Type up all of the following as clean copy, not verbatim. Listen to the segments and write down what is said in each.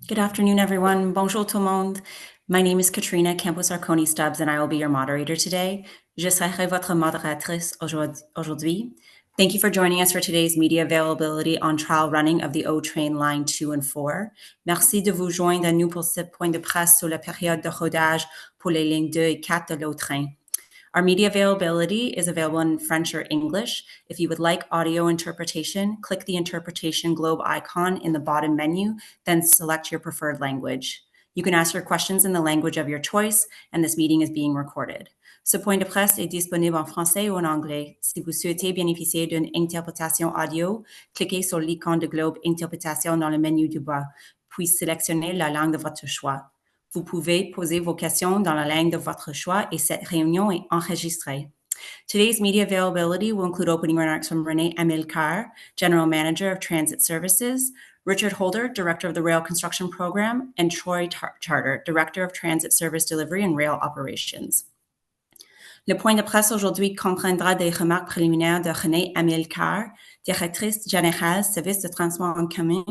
Good afternoon, everyone. Bonjour tout le monde. My name is Katrina Campos-Arconi-Stubbs, and I will be your moderator today. Je serai votre modératrice aujourd'hui. Thank you for joining us for today's media availability on trial running of the O-Train Line 2 and 4. Merci de vous joindre à nous pour ce point de presse sur la période de rodage pour les lignes 2 et 4 de l'O-Train. Our media availability is available in French or English. If you would like audio interpretation, click the interpretation globe icon in the bottom menu, then select your preferred language. You can ask your questions in the language of your choice, and this meeting is being recorded. Ce point de presse est disponible en français ou en anglais. Si vous souhaitez bénéficier d'une interprétation audio, cliquez sur l'icône de globe interprétation dans le menu du bas, puis sélectionnez la langue de votre choix. Vous pouvez poser vos questions dans la langue de votre choix et cette réunion est enregistrée. Today's media availability will include opening remarks from Renee Amilcar, General Manager of Transit Services, Richard Holder, Director of the Rail Construction Program, and Troy Charter, Director of Transit Service Delivery and Rail Operations. Le point de presse aujourd'hui comprendra des remarques préliminaires de Renee Amilcar, Directrice générale Service de transport en commun,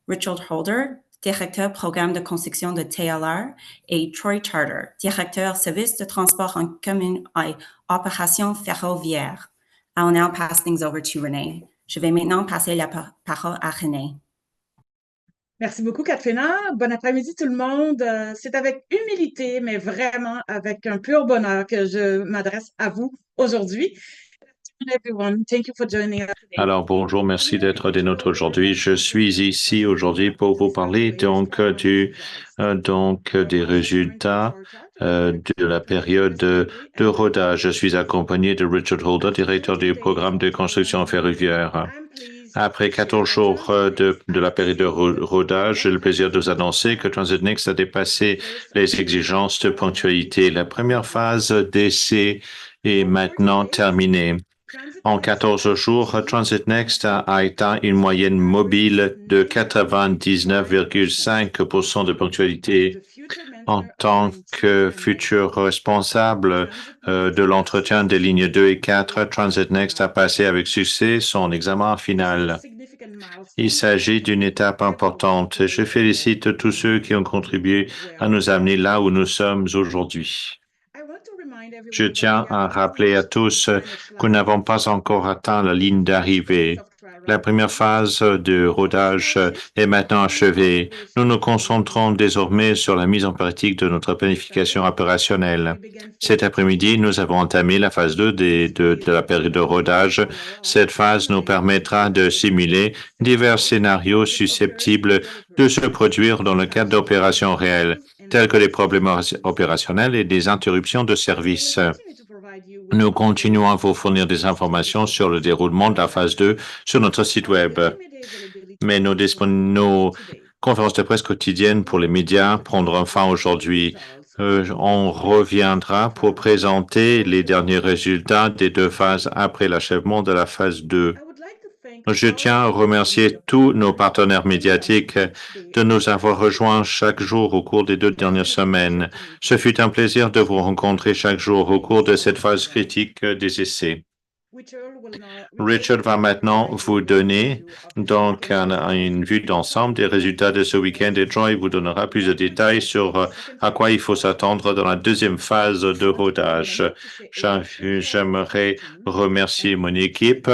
Richard Holder, Directeur Programme de construction de TLR, et Troy Charter, Directeur Service de transport en commun et opérations ferroviaires. I will now pass things over to Renee. Je vais maintenant passer la parole à Renee. Merci beaucoup, Katrina. Bon après-midi, tout le monde. C'est avec humilité, mais vraiment avec un pur bonheur que je m'adresse à vous aujourd'hui. Alors, bonjour, merci d'être des nôtres aujourd'hui. Je suis ici aujourd'hui pour vous parler des résultats de la période de rodage. Je suis accompagné de Richard Holder, directeur du programme de construction ferroviaire. Après 14 jours de la période de rodage, j'ai le plaisir de vous annoncer que Transit Next a dépassé les exigences de ponctualité. La première phase d'essai est maintenant terminée. En 14 jours, Transit Next a atteint une moyenne mobile de 99,5% de ponctualité. En tant que futur responsable de l'entretien des lignes 2 et 4, Transit Next a passé avec succès son examen final. Il s'agit d'une étape importante. Je félicite tous ceux qui ont contribué à nous amener là où nous sommes aujourd'hui. Je tiens à rappeler à tous que nous n'avons pas encore atteint la ligne d'arrivée. La première phase de rodage est maintenant achevée. Nous nous concentrons désormais sur la mise en pratique de notre planification opérationnelle. Cet après-midi, nous avons entamé la phase 2 de la période de rodage. Cette phase nous permettra de simuler divers scénarios susceptibles de se produire dans le cadre d'opérations réelles, tels que les problèmes opérationnels et des interruptions de service. Nous continuons à vous fournir des informations sur le déroulement de la phase 2 sur notre site Web. Mais nos conférences de presse quotidiennes pour les médias prendront fin aujourd'hui. On reviendra pour présenter les derniers résultats des deux phases après l'achèvement de la phase 2. Je tiens à remercier tous nos partenaires médiatiques de nous avoir rejoints chaque jour au cours des 2 dernières semaines. Ce fut un plaisir de vous rencontrer chaque jour au cours de cette phase critique des essais. Richard va maintenant vous donner donc une vue d'ensemble des résultats de ce week-end et Troy vous donnera plus de détails sur à quoi il faut s'attendre dans la deuxième phase de rodage. J'aimerais remercier mon équipe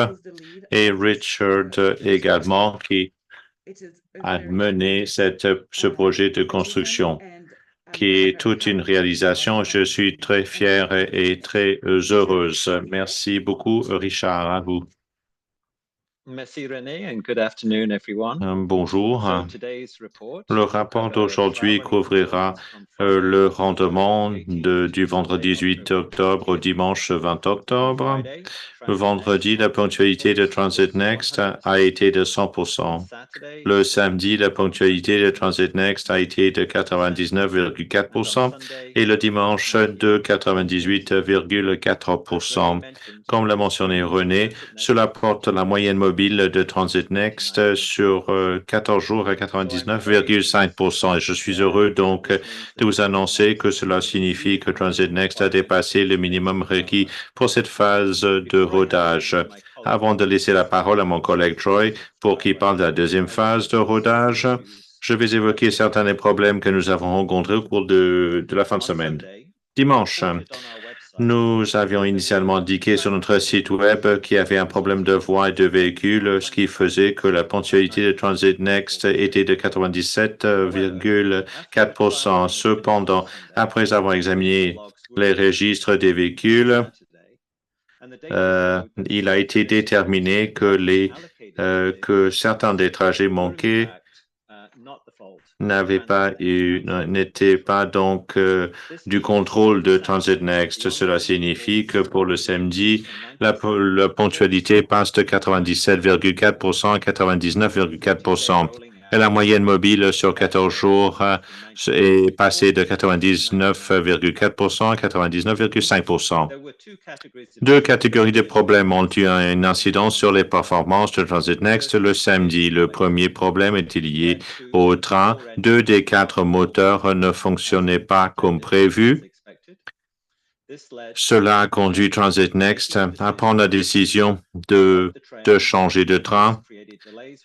et Richard également qui a mené ce projet de construction qui est toute une réalisation. Je suis très fière et très heureuse. Merci beaucoup, Richard, à vous. Merci René and good afternoon everyone. Bonjour. Le rapport d'aujourd'hui couvrira le rendement du vendredi 18 octobre au dimanche 20 octobre. Le vendredi, la ponctualité de Transit Next a été de 100%. Le samedi, la ponctualité de Transit Next a été de 99,4% et le dimanche de 98,4%. Comme l'a mentionné René, cela porte la moyenne mobile de Transit Next sur 14 jours à 99,5%. Et je suis heureux donc de vous annoncer que cela signifie que Transit Next a dépassé le minimum requis pour cette phase de rodage. Avant de laisser la parole à mon collègue Troy pour qu'il parle de la deuxième phase de rodage, Je vais évoquer certains des problèmes que nous avons rencontrés au cours de la fin de semaine. Dimanche, nous avions initialement indiqué sur notre site web qu'il y avait un problème de voie et de véhicule, ce qui faisait que la ponctualité de Transit Next était de 97,4%. Cependant, après avoir examiné les registres des véhicules, il a été déterminé que certains des trajets manqués n'étaient pas donc du contrôle de Transit Next. Cela signifie que pour le samedi, la ponctualité passe de 97,4% à 99,4%. Et la moyenne mobile sur 14 jours est passée de 99,4% à 99,5%. Deux catégories de problèmes ont eu une incidence sur les performances de Transit Next le samedi. Le premier problème était lié au train. 2 des 4 moteurs ne fonctionnaient pas comme prévu. Cela a conduit Transit Next à prendre la décision de changer de train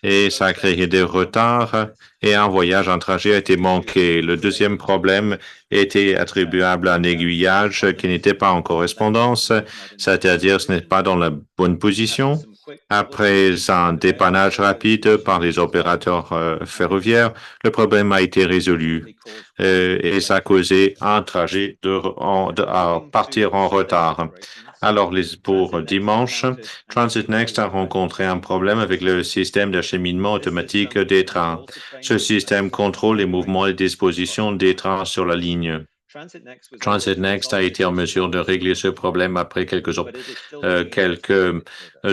et ça a créé des retards et un voyage, un trajet a été manqué. Le deuxième problème était attribuable à un aiguillage qui n'était pas en correspondance, c'est-à-dire ce n'est pas dans la bonne position. Après un dépannage rapide par les opérateurs ferroviaires, le problème a été résolu et ça a causé un trajet à partir en retard. Alors, pour dimanche, Transit Next a rencontré un problème avec le système d'acheminement automatique des trains. Ce système contrôle les mouvements et dispositions des trains sur la ligne. Transit Next a été en mesure de régler ce problème après quelques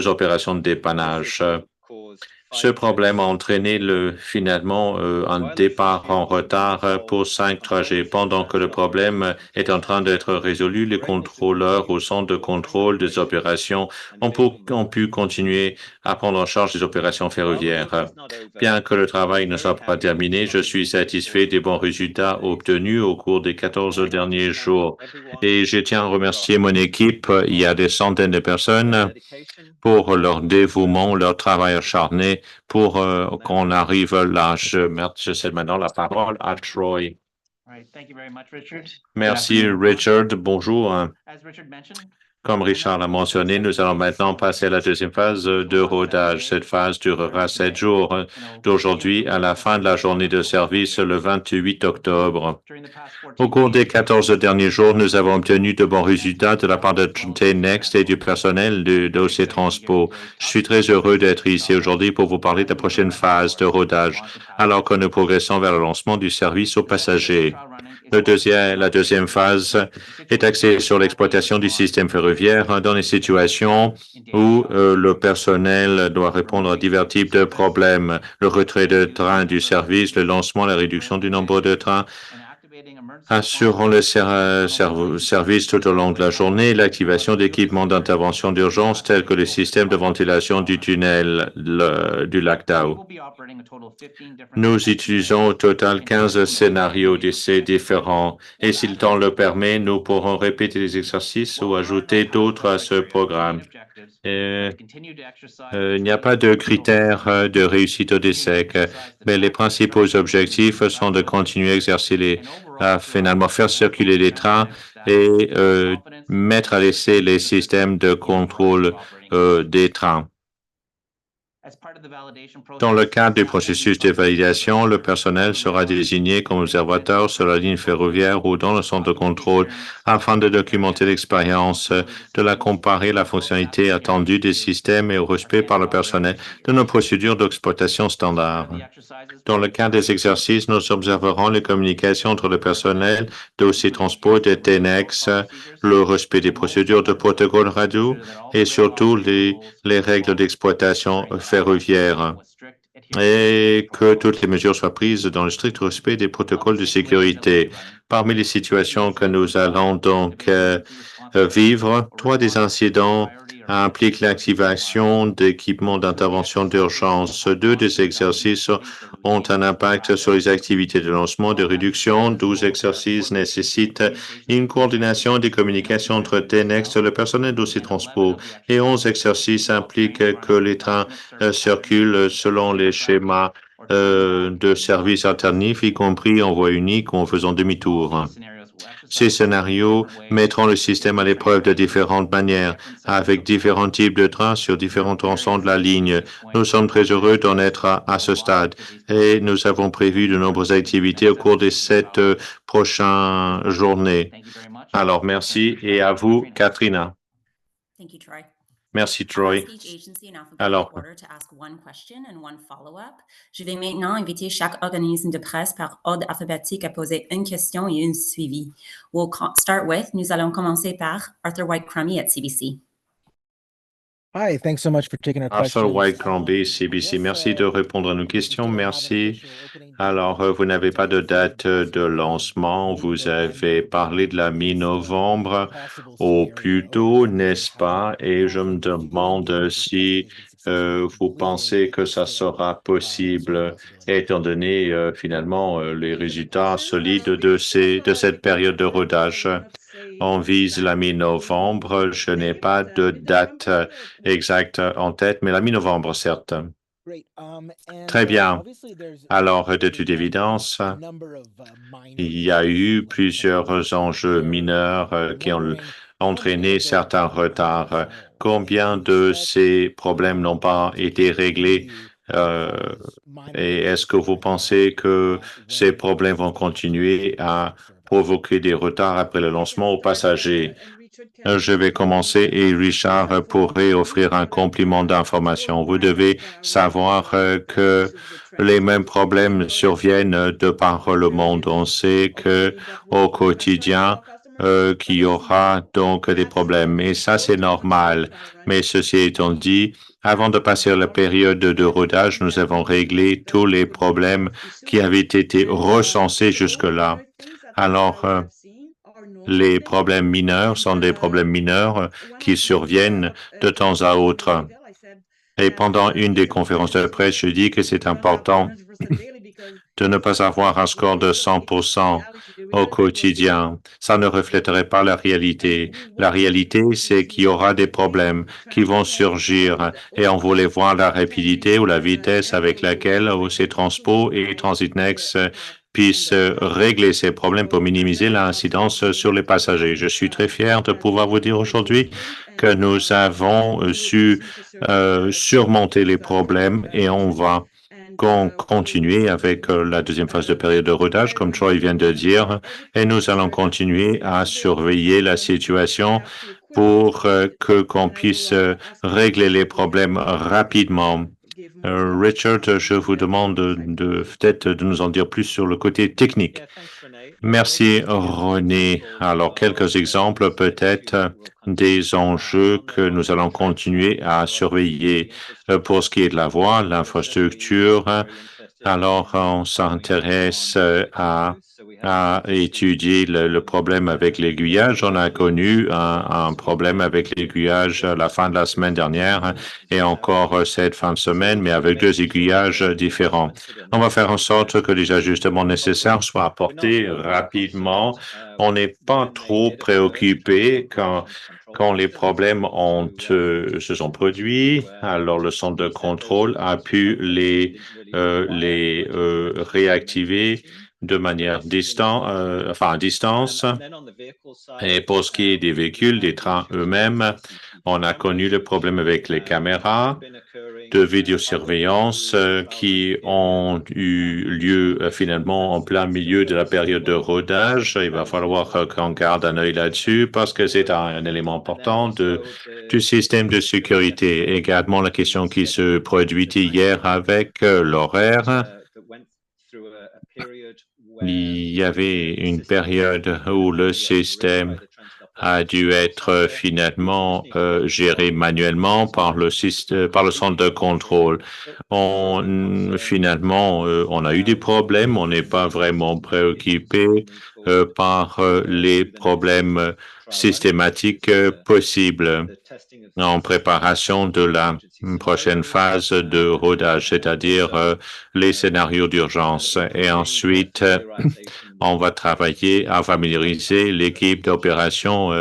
opérations de dépannage. Ce problème a entraîné finalement un départ en retard pour 5 trajets. Pendant que le problème est en train d'être résolu, les contrôleurs au centre de contrôle des opérations ont pu continuer à prendre en charge les opérations ferroviaires. Bien que le travail ne soit pas terminé, je suis satisfait des bons résultats obtenus au cours des 14 derniers jours. Et je tiens à remercier mon équipe. Il y a des centaines de personnes pour leur dévouement, leur travail acharné pour qu'on arrive là. Je cède maintenant la parole à Troy. Merci, Richard. Bonjour. Comme Richard l'a mentionné, nous allons maintenant passer à la deuxième phase de rodage. Cette phase durera 7 jours, d'aujourd'hui à la fin de la journée de service le 28 octobre. Au cours des 14 derniers jours, nous avons obtenu de bons résultats de la part de TNext et du personnel de dossier Transpo. Je suis très heureux d'être ici aujourd'hui pour vous parler de la prochaine phase de rodage, alors que nous progressons vers le lancement du service aux passagers. La deuxième phase est axée sur l'exploitation du système ferroviaire dans les situations où le personnel doit répondre à divers types de problèmes, le retrait de trains du service, le lancement, la réduction du nombre de trains, assurant le service tout au long de la journée, l'activation d'équipements d'intervention d'urgence tels que le système de ventilation du tunnel du lac Dow. Nous utilisons au total 15 scénarios d'essais différents et si le temps le permet, nous pourrons répéter les exercices ou ajouter d'autres à ce programme. Il n'y a pas de critères de réussite au décès, mais les principaux objectifs sont de continuer à exercer à finalement faire circuler les trains et mettre à l'essai les systèmes de contrôle des trains. Dans le cadre du processus de validation, le personnel sera désigné comme observateur sur la ligne ferroviaire ou dans le centre de contrôle afin de documenter l'expérience, de la comparer la fonctionnalité attendue des systèmes et au respect par le personnel de nos procédures d'exploitation standards. Dans le cadre des exercices, nous observerons les communications entre le personnel, dossier transport et TNext, le respect des procédures de protocole radio et surtout les règles d'exploitation ferroviaire et que toutes les mesures soient prises dans le strict respect des protocoles de sécurité. Parmi les situations que nous allons donc vivre, 3 des incidents impliquent l'activation d'équipements d'intervention d'urgence. 2 des exercices ont un impact sur les activités de lancement de réduction. 12 exercices nécessitent une coordination des communications entre TNext, le personnel dossier transport, et 11 exercices impliquent que les trains circulent selon les schémas de services alternatifs, y compris en voie unique ou en faisant demi-tour. Ces scénarios mettront le système à l'épreuve de différentes manières, avec différents types de trains sur différents tronçons de la ligne. Nous sommes très heureux d'en être à ce stade et nous avons prévu de nombreuses activités au cours de cette prochaine journée. Alors, merci et à vous, Katrina. Thank you, Troy. Merci, I'll Troy. ask each agency in alphabetical Alors, order to ask one question and one follow-up. Je vais maintenant inviter chaque organisme de presse par ordre alphabétique à poser une question et une suivie. Start with, nous allons commencer par Arthur White-Crummy at CBC. Hi, thanks so much for taking our Arthur questions. White-Crumby, CBC. Merci de répondre à nos questions. Merci. Alors, vous n'avez pas de date de lancement. Vous avez parlé de la mi-novembre au plus tôt, n'est-ce pas? Et je me demande si vous pensez que ça sera possible, étant donné finalement les résultats solides de cette période de rodage. On vise la mi-novembre. Je n'ai pas de date exacte en tête, mais la mi-novembre, certes. Très bien. Alors, de toute évidence, il y a eu plusieurs enjeux mineurs qui ont entraîné certains retards. Combien de ces problèmes n'ont pas été réglés? Et est-ce que vous pensez que ces problèmes vont continuer à provoquer des retards après le lancement aux passagers? Je vais commencer et Richard pourrait offrir un complément d'information. Vous devez savoir que les mêmes problèmes surviennent de par le monde. On sait que au quotidien, qu'il y aura donc des problèmes. Et ça, c'est normal. Mais ceci étant dit, avant de passer la période de rodage, nous avons réglé tous les problèmes qui avaient été recensés jusque-là. Alors, les problèmes mineurs sont des problèmes mineurs qui surviennent de temps à autre. Et pendant une des conférences de presse, je dis que c'est important de ne pas avoir un score de 100% au quotidien. Ça ne reflèterait pas la réalité. La réalité, c'est qu'il y aura des problèmes qui vont surgir et on voulait voir la rapidité ou la vitesse avec laquelle OC Transpo et Transitnext puissent régler ces problèmes pour minimiser l'incidence sur les passagers. Je suis très fier de pouvoir vous dire aujourd'hui que nous avons su surmonter les problèmes et on va continuer avec la deuxième phase de période de rodage, comme Troy vient de dire, et nous allons continuer à surveiller la situation pour qu'on puisse régler les problèmes rapidement. Richard, je vous demande peut-être de nous en dire plus sur le côté technique. Merci, René. Alors, quelques exemples peut-être des enjeux que nous allons continuer à surveiller pour ce qui est de la voie, l'infrastructure. Alors, on s'intéresse à étudier le problème avec l'aiguillage. On a connu un problème avec l'aiguillage à la fin de la semaine dernière et encore cette fin de semaine, mais avec deux aiguillages différents. On va faire en sorte que les ajustements nécessaires soient apportés rapidement. On n'est pas trop préoccupé quand les problèmes se sont produits. Alors, le centre de contrôle a pu les réactiver de manière à distance. Et pour ce qui est des véhicules, des trains eux-mêmes, on a connu le problème avec les caméras de vidéosurveillance qui ont eu lieu finalement en plein milieu de la période de rodage. Il va falloir qu'on garde un œil là-dessus parce que c'est un élément important du système de sécurité. Également, la question qui se produit hier avec l'horaire. Il y avait une période où le système a dû être finalement géré manuellement par le centre de contrôle. Finalement, on a eu des problèmes, on n'est pas vraiment préoccupé par les problèmes systématiques possibles en préparation de la prochaine phase de rodage, c'est-à-dire les scénarios d'urgence. Et ensuite, on va travailler à familiariser l'équipe d'opération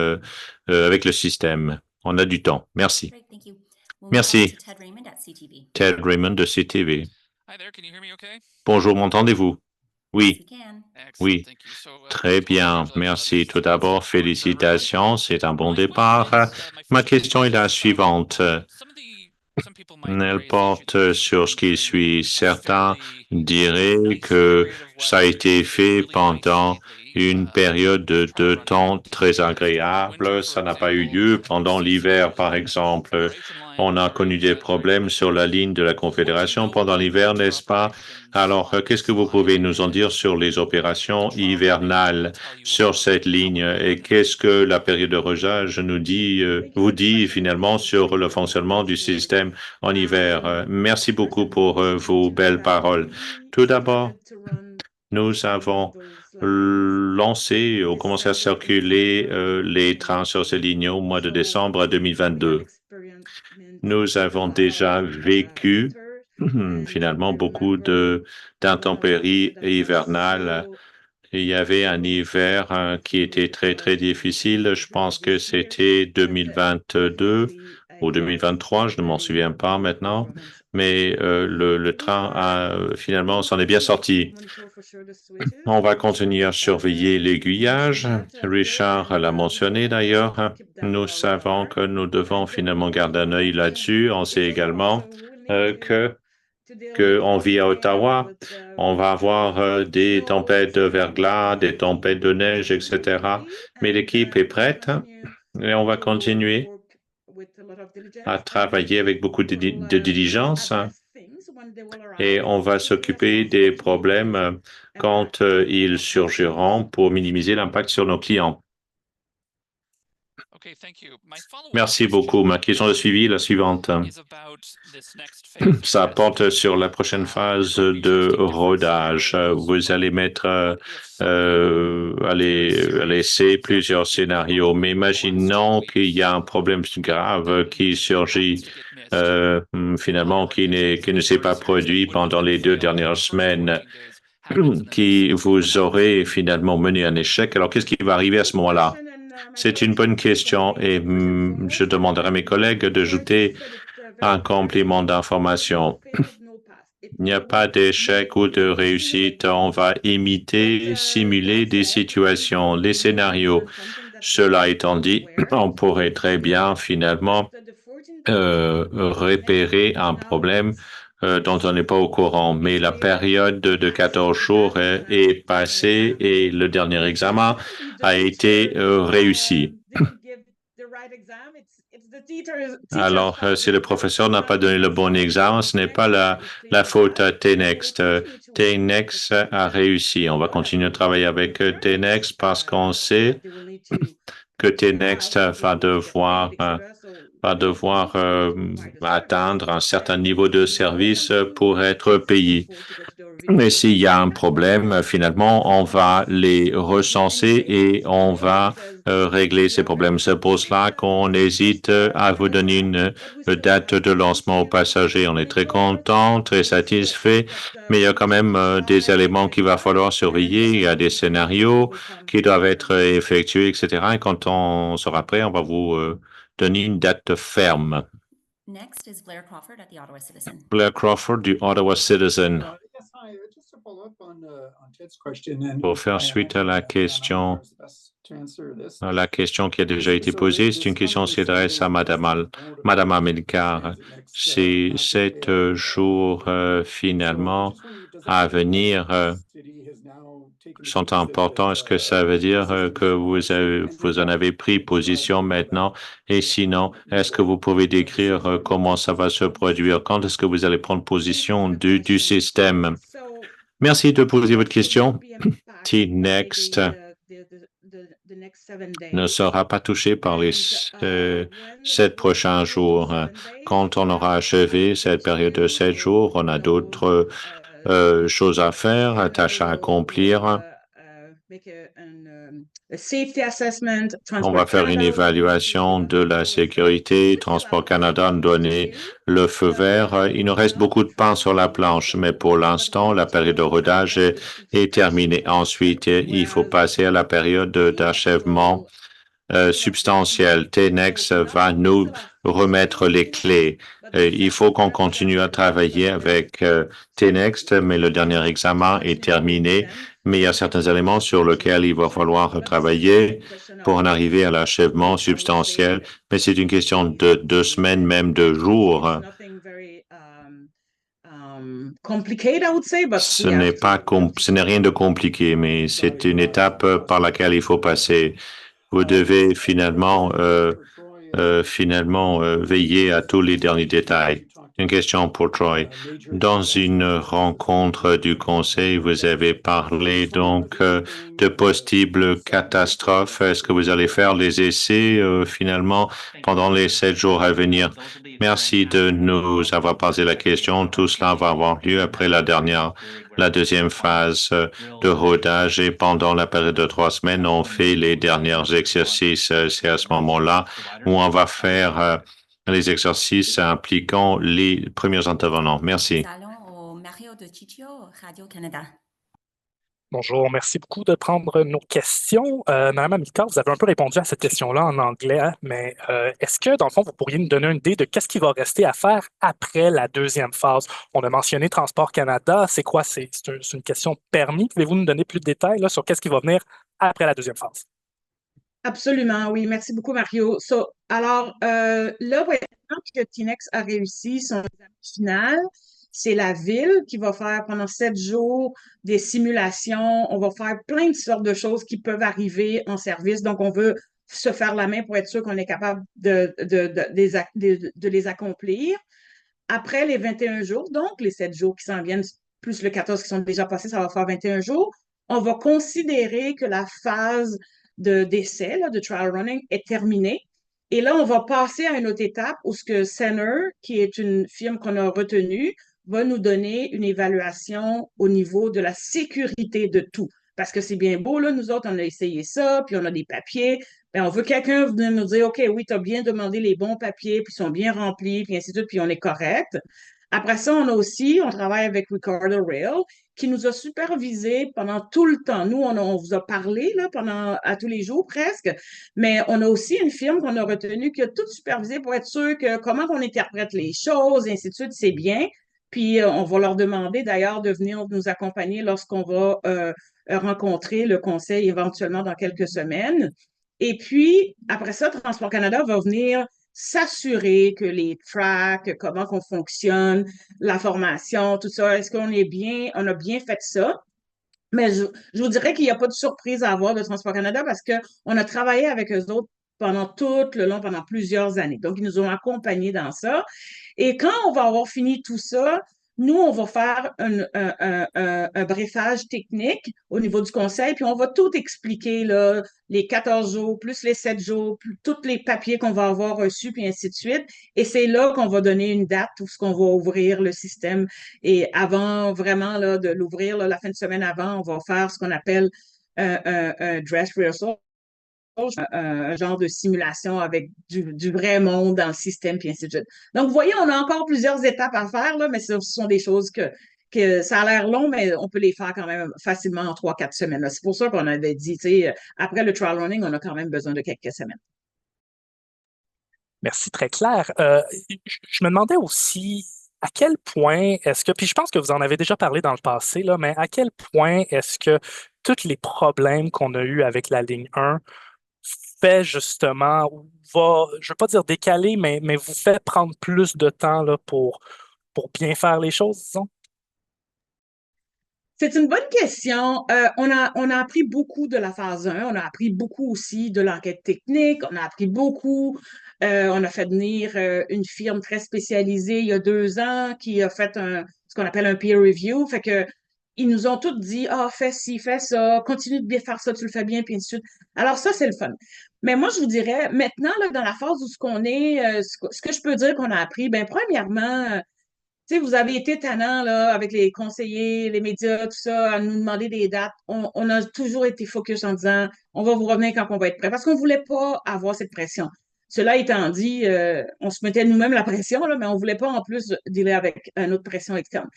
avec le système. On a du temps. Merci. Merci. Ted Raymond de CTV. Bonjour, m'entendez-vous? Oui, Yes, we can. oui, très bien, merci. Tout d'abord, félicitations, c'est un bon départ. Ma question est la suivante. Elle porte sur ce qui suit. Certains diraient que ça a été fait pendant une période de temps très agréable. Ça n'a pas eu lieu pendant l'hiver, par exemple. On a connu des problèmes sur la ligne de la Confédération pendant l'hiver, n'est-ce pas? Alors, qu'est-ce que vous pouvez nous en dire sur les opérations hivernales sur cette ligne et qu'est-ce que la période de rodage nous dit, vous dit finalement sur le fonctionnement du système en hiver? Merci beaucoup pour vos belles paroles. Tout d'abord, nous avons lancé ou commencé à circuler les trains sur ces lignes au mois de décembre 2022. Nous avons déjà vécu finalement beaucoup d'intempéries hivernales. Il y avait un hiver qui était très, très difficile. Je pense que c'était 2022 ou 2023, je ne m'en souviens pas maintenant, mais le train finalement s'en est bien sorti. On va continuer à surveiller l'aiguillage. Richard l'a mentionné d'ailleurs. Nous savons que nous devons finalement garder un œil là-dessus. On sait également qu'on vit à Ottawa. On va avoir des tempêtes de verglas, des tempêtes de neige, etc. Mais l'équipe est prête et on va continuer à travailler avec beaucoup de diligence et on va s'occuper des problèmes quand ils surgiront pour minimiser l'impact sur nos clients. Merci beaucoup. Ma question de suivi est la suivante. Ça porte sur la prochaine phase de rodage. Vous allez mettre à l'essai plusieurs scénarios, mais imaginons qu'il y a un problème grave qui surgit finalement qui ne s'est pas produit pendant les 2 dernières semaines, qui vous aurait finalement mené à un échec. Alors, qu'est-ce qui va arriver à ce moment-là? C'est une bonne question et je demanderai à mes collègues d'ajouter un complément d'information. Il n'y a pas d'échec ou de réussite. On va imiter, simuler des situations, les scénarios. Cela étant dit, on pourrait très bien finalement repérer un problème dont on n'est pas au courant. Mais la période de 14 jours est passée et le dernier examen a été réussi. Alors, si le professeur n'a pas donné le bon examen, ce n'est pas la faute à TNext. TNext a réussi. On va continuer à travailler avec TNext parce qu'on sait que TNext va devoir atteindre un certain niveau de service pour être payé. Mais s'il y a un problème, finalement, on va les recenser et on va régler ces problèmes. C'est pour cela qu'on hésite à vous donner une date de lancement aux passagers. On est très content, très satisfait, mais il y a quand même des éléments qu'il va falloir surveiller. Il y a des scénarios qui doivent être effectués, etc. Et quand on sera prêt, on va vous donner une date ferme. Next is Blair Crawford at the Ottawa Citizen. Blair Crawford du Ottawa Citizen. Pour faire suite à la question qui a déjà été posée, c'est une question qui s'adresse à Madame Amilcar. Ces 7 jours finalement à venir sont importants. Est-ce que ça veut dire que vous en avez pris position maintenant? Et sinon, est-ce que vous pouvez décrire comment ça va se produire? Quand est-ce que vous allez prendre position du système? Merci de poser votre question. TNext ne sera pas touché par les 7 prochains jours. Quand on aura achevé cette période de 7 jours, on a d'autres choses à faire, tâches à accomplir. On va faire une évaluation de la sécurité. Transport Canada a donné le feu vert. Il nous reste beaucoup de pain sur la planche, mais pour l'instant, la période de rodage est terminée. Ensuite, il faut passer à la période d'achèvement substantielle. TNEX va nous remettre les clés. Il faut qu'on continue à travailler avec TNext, mais le dernier examen est terminé. Mais il y a certains éléments sur lesquels il va falloir travailler pour en arriver à l'achèvement substantiel. Mais c'est une question de 2 semaines, même 2 jours. Ce n'est rien de compliqué, mais c'est une étape par laquelle il faut passer. Vous devez finalement veiller à tous les derniers détails. Une question pour Troy. Dans une rencontre du Conseil, vous avez parlé donc de possibles catastrophes. Est-ce que vous allez faire les essais finalement pendant les 7 jours à venir? Merci de nous avoir posé la question. Tout cela va avoir lieu après la deuxième phase de rodage et pendant la période de 3 semaines, on fait les derniers exercices. C'est à ce moment-là où on va faire les exercices impliquant les premiers intervenants. Merci. Allons au Mario de Ciccio, Radio-Canada. Bonjour, merci beaucoup de prendre nos questions. Madame Amilcar, vous avez un peu répondu à cette question-là en anglais, mais est-ce que, dans le fond, vous pourriez nous donner une idée de qu'est-ce qui va rester à faire après la deuxième phase? On a mentionné Transport Canada. C'est quoi? C'est une question permis. Pouvez-vous nous donner plus de détails là, sur qu'est-ce qui va venir après la deuxième phase? Absolument, oui. Merci beaucoup, Mario. Alors, là, maintenant que TNext a réussi son examen final, c'est la ville qui va faire pendant 7 jours des simulations. On va faire plein de sortes de choses qui peuvent arriver en service. Donc, on veut se faire la main pour être sûr qu'on est capable de les accomplir. Après les 21 jours, donc les 7 jours qui s'en viennent, plus le 14 qui sont déjà passés, ça va faire 21 jours, on va considérer que la phase d'essai, de trial running, est terminée. Et là, on va passer à une autre étape où ce que Senner, qui est une firme qu'on a retenue, va nous donner une évaluation au niveau de la sécurité de tout. Parce que c'est bien beau, là, nous autres, on a essayé ça, puis on a des papiers. Bien, on veut quelqu'un venir nous dire, OK, oui, tu as bien demandé les bons papiers, puis ils sont bien remplis, puis ainsi de suite, puis on est correct. Après ça, on travaille avec Ricardo Rail, qui nous a supervisé pendant tout le temps. Nous, on vous a parlé là, à tous les jours presque, mais on a aussi une firme qu'on a retenue qui a tout supervisé pour être sûr que comment on interprète les choses, et ainsi de suite, c'est bien. Puis, on va leur demander d'ailleurs de venir nous accompagner lorsqu'on va rencontrer le conseil éventuellement dans quelques semaines. Et puis, après ça, Transport Canada va venir s'assurer que les tracks, comment qu'on fonctionne, la formation, tout ça, est-ce qu'on est bien, on a bien fait ça? Mais je vous dirais qu'il n'y a pas de surprise à avoir de Transport Canada parce qu'on a travaillé avec eux autres pendant tout le long, pendant plusieurs années. Donc, ils nous ont accompagnés dans ça. Et quand on va avoir fini tout ça, nous, on va faire un briefage technique au niveau du conseil, puis on va tout expliquer, là, les 14 jours, plus les 7 jours, plus tous les papiers qu'on va avoir reçus, puis ainsi de suite. Et c'est là qu'on va donner une date où ce qu'on va ouvrir le système. Et avant vraiment là, de l'ouvrir, la fin de semaine avant, on va faire ce qu'on appelle un dress rehearsal, un genre de simulation avec du vrai monde dans le système, puis ainsi de suite. Donc, vous voyez, on a encore plusieurs étapes à faire, là, mais ce sont des choses que ça a l'air long, mais on peut les faire quand même facilement en 3-4 semaines. C'est pour ça qu'on avait dit, tu sais, après le trial running, on a quand même besoin de quelques semaines. Merci, très clair. Je me demandais aussi à quel point est-ce que, puis je pense que vous en avez déjà parlé dans le passé, là, mais à quel point est-ce que tous les problèmes qu'on a eus avec la ligne 1 fait justement, je ne veux pas dire décaler, mais vous fait prendre plus de temps là, pour bien faire les choses, disons? C'est une bonne question. On a appris beaucoup de la phase 1. On a appris beaucoup aussi de l'enquête technique. On a appris beaucoup. On a fait venir une firme très spécialisée il y a 2 ans qui a fait ce qu'on appelle un peer review. Fait que ils nous ont tous dit, fais ci, fais ça, continue de bien faire ça, tu le fais bien, puis ainsi de suite. Alors ça, c'est le fun. Mais moi, je vous dirais, maintenant, là, dans la phase où ce qu'on est, ce que je peux dire qu'on a appris, ben premièrement, tu sais, vous avez été tannant, là, avec les conseillers, les médias, tout ça, à nous demander des dates. On a toujours été focus en disant, on va vous revenir quand on va être prêt, parce qu'on ne voulait pas avoir cette pression. Cela étant dit, on se mettait nous-mêmes la pression, là, mais on ne voulait pas en plus dealer avec une autre pression externe.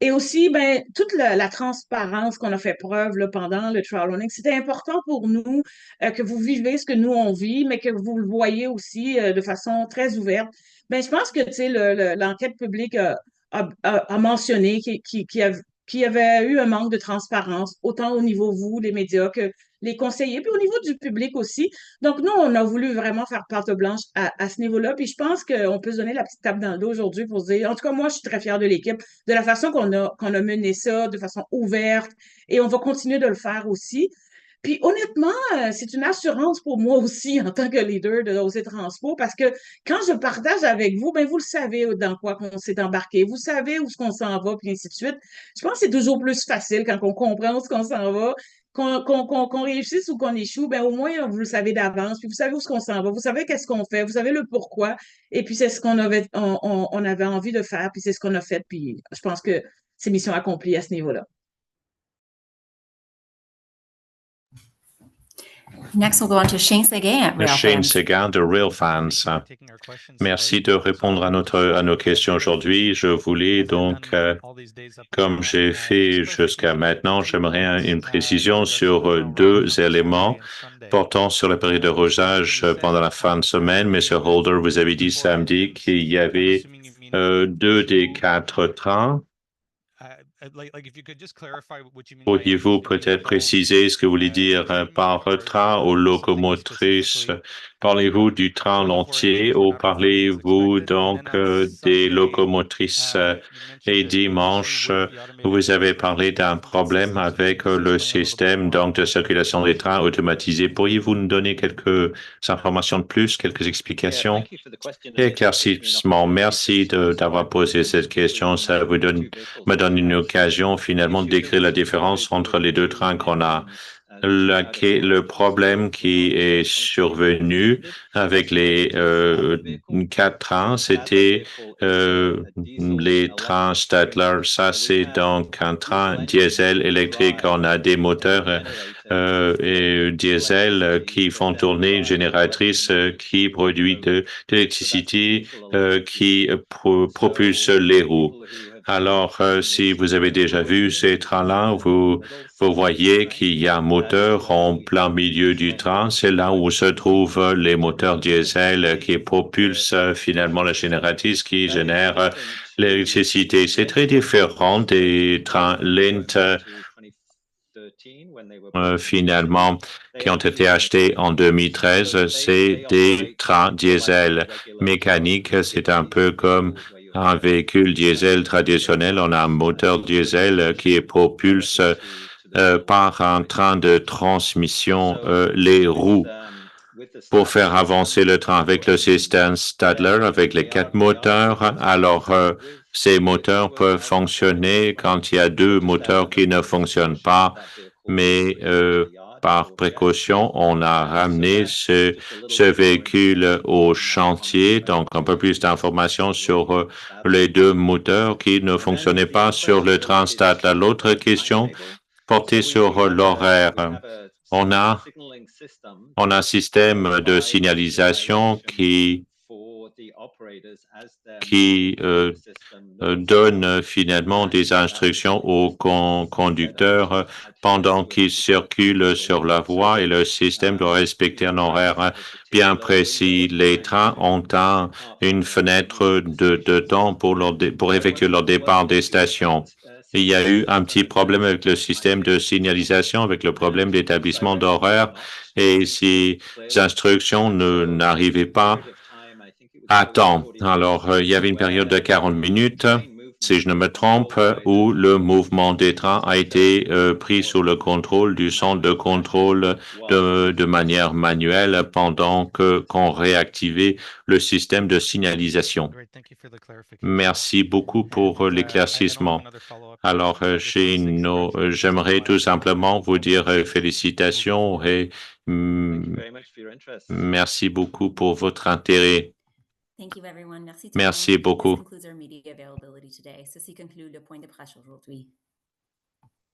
Et aussi, ben, toute la transparence qu'on a fait preuve là, pendant le trial running, c'était important pour nous que vous vivez ce que nous on vit, mais que vous le voyez aussi de façon très ouverte. Ben, je pense que tu sais, l'enquête publique a mentionné qu'il y avait eu un manque de transparence, autant au niveau vous, les médias, que les conseillers, puis au niveau du public aussi. Donc, nous, on a voulu vraiment faire patte blanche à ce niveau-là. Puis je pense qu'on peut se donner la petite tape dans le dos aujourd'hui pour se dire, en tout cas, moi, je suis très fière de l'équipe, de la façon qu'on a mené ça, de façon ouverte, et on va continuer de le faire aussi. Puis honnêtement, c'est une assurance pour moi aussi en tant que leader de Osez Transpo parce que quand je partage avec vous, ben vous le savez dans quoi qu'on s'est embarqué, vous savez où est-ce qu'on s'en va, puis ainsi de suite. Je pense que c'est toujours plus facile quand on comprend où est-ce qu'on s'en va, qu'on réussisse ou qu'on échoue, ben au moins vous le savez d'avance, puis vous savez où est-ce qu'on s'en va, vous savez qu'est-ce qu'on fait, vous savez le pourquoi, et puis c'est ce qu'on avait, on avait envie de faire, puis c'est ce qu'on a fait, puis je pense que c'est mission accomplie à ce niveau-là. Next, we'll go on to Shane Seguin at Rail Shane Fans. Seguin de Real Fans. Merci de répondre à nos questions aujourd'hui. Je voulais donc, comme j'ai fait jusqu'à maintenant, j'aimerais une précision sur deux éléments portant sur la période de rosage pendant la fin de semaine. Monsieur Holder, vous avez dit samedi qu'il y avait 2 des 4 trains. Pourriez-vous peut-être préciser ce que vous voulez dire par train ou locomotrice? Parlez-vous du train entier ou parlez-vous donc des locomotrices? Et dimanche, vous avez parlé d'un problème avec le système donc de circulation des trains automatisé. Pourriez-vous nous donner quelques informations de plus, quelques explications? Éclaircissement. Merci d'avoir posé cette question. Ça me donne une occasion finalement de décrire la différence entre les deux trains qu'on a. Le problème qui est survenu avec les 4 trains, c'était les trains Stadler. Ça, c'est donc un train diesel électrique. On a des moteurs et diesel qui font tourner une génératrice qui produit de l'électricité qui propulse les roues. Alors, si vous avez déjà vu ces trains-là, vous voyez qu'il y a un moteur en plein milieu du train. C'est là où se trouvent les moteurs diesel qui propulsent finalement la génératrice qui génère l'électricité. C'est très différent des trains lent finalement qui ont été achetés en 2013. C'est des trains diesel mécaniques. C'est un peu comme un véhicule diesel traditionnel. On a un moteur diesel qui propulse par un train de transmission les roues pour faire avancer le train avec le système Stadler, avec les 4 moteurs. Alors, ces moteurs peuvent fonctionner quand il y a 2 moteurs qui ne fonctionnent pas, mais par précaution, on a ramené ce véhicule au chantier. Donc, un peu plus d'informations sur les 2 moteurs qui ne fonctionnaient pas sur le train Stadler. L'autre question portait sur l'horaire. On a un système de signalisation qui donne finalement des instructions aux conducteurs pendant qu'ils circulent sur la voie et le système doit respecter un horaire bien précis. Les trains ont une fenêtre de temps pour effectuer leur départ des stations. Il y a eu un petit problème avec le système de signalisation, avec le problème d'établissement d'horaire, et ces instructions n'arrivaient pas à temps. Alors, il y avait une période de 40 minutes, si je ne me trompe, où le mouvement des trains a été pris sous le contrôle du centre de contrôle de manière manuelle pendant qu'on réactivait le système de signalisation. Merci beaucoup pour l'éclaircissement. Alors, j'aimerais tout simplement vous dire félicitations et merci beaucoup pour votre intérêt. Thank you, everyone. Merci, Merci beaucoup. This concludes our media availability today. Ceci conclut le point de presse aujourd'hui.